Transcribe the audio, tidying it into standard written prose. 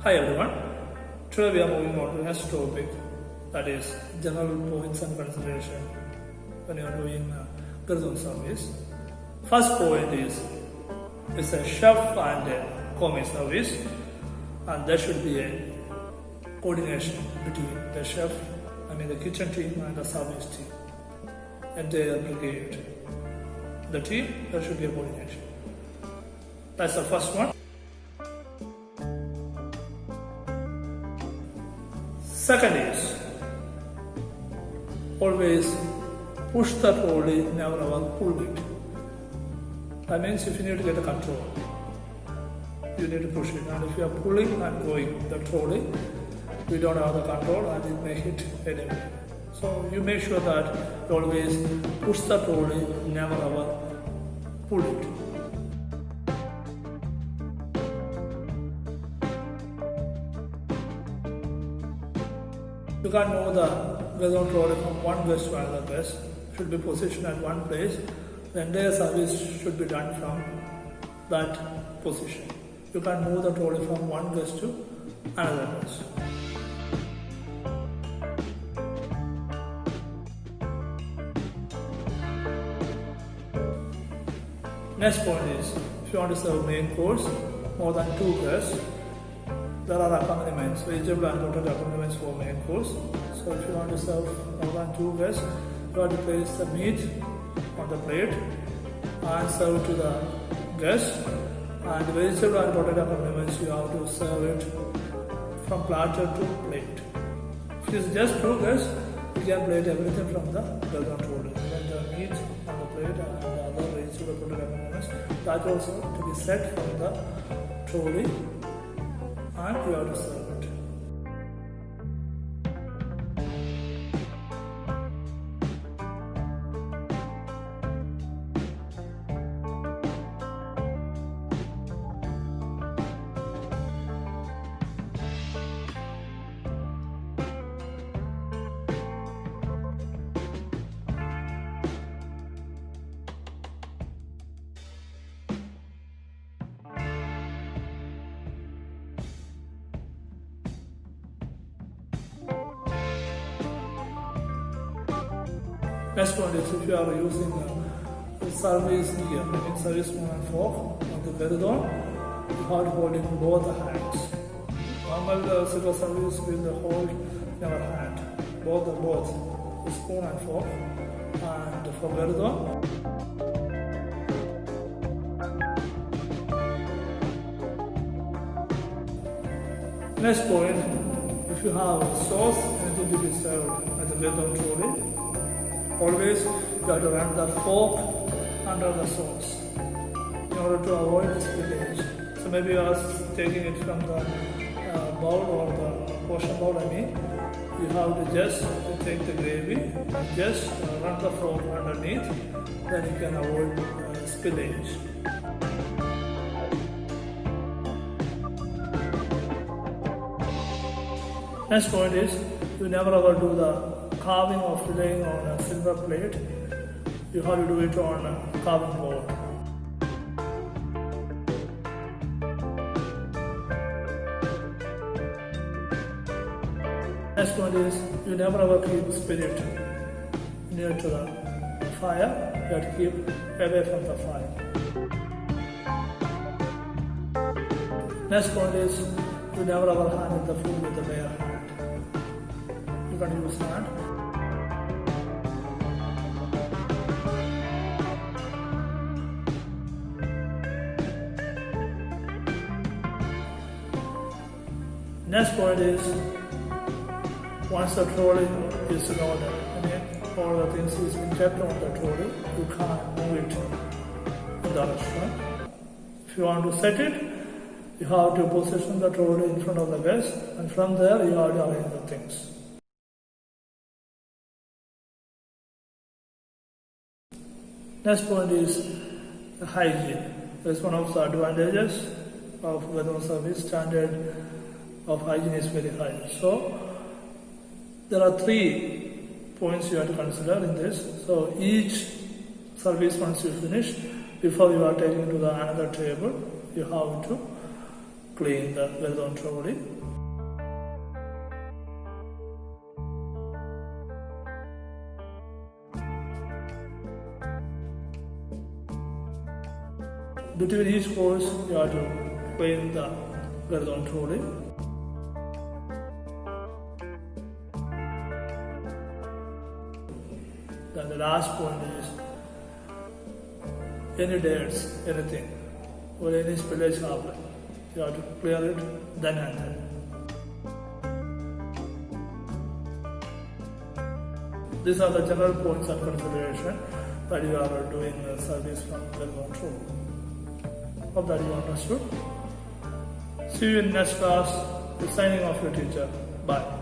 Hi everyone, today we are moving on to the next topic, that is general points and consideration when you are doing gueridon service. First point is it's a chef and a commis service, and there should be a coordination between the chef, the kitchen team and the service team, entire brigade. The team, there should be a coordination. That's the first one. Second is always push the trolley, never ever pull it. That means if you need to get a control, you need to push it. And if you are pulling and going the trolley, we don't have the control and it may hit anywhere. So you make sure that you always push the trolley, never ever pull it. You can't move the gueridon trolley from one guest to another guest. It should be positioned at one place. The entire service should be done from that position. You can't move the trolley from one guest to another guest. Next point is, if you want to serve main course, more than 2 guests, there are accompaniments, vegetable and potato accompaniments for main course. So if you want to serve more than 2 guests, you have to place the meat on the plate and serve to the guest. And vegetable and potato accompaniments, you have to serve it from platter to plate. If it is just 2 guests, you can plate everything from the gueridon trolley. Then the meat on the plate and the other vegetable potato accompaniments, that also to be set from the trolley, and you have to serve it. Next one is if you are using service gear, service spoon and fork on the gueridon, you have to hold in both the hands. Normal silver service will hold in our hand, both the spoon and fork. And for gueridon, next point, if you have sauce, anything to be served at the gueridon trolley, always you have to run the fork under the sauce in order to avoid the spillage. So maybe you are taking it from the bowl or the portion bowl, you have to just take the gravy and just run the fork underneath, then you can avoid spillage. Next point is, you never ever do the carving or filleting on a silver plate. You have to do it on a carving board. Next one is, you never ever keep spirit near to the fire. You have to keep away from the fire. Next one is, you never ever handle the food with the bare hand. You can use hand. Next point is, once the trolley is in order, all the things is been kept on the trolley, you can't move it in the restaurant. If you want to set it, you have to position the trolley in front of the guest, and from there you have to arrange the things. Next point is hygiene. That's one of the advantages of gueridon service. Standard of hygiene is very high. So there are 3 points you have to consider in this. So each service, once you finish, before you are taking to the another table, you have to clean the gueridon thoroughly. Between each course, you have to clean the gueridon thoroughly. Then the last point is any dates, anything, or any spillage happen, you have to clear it then and then. These are the general points of consideration that you are doing service from gueridon through. Hope that you understood. See you in next class. Signing off your teacher. Bye.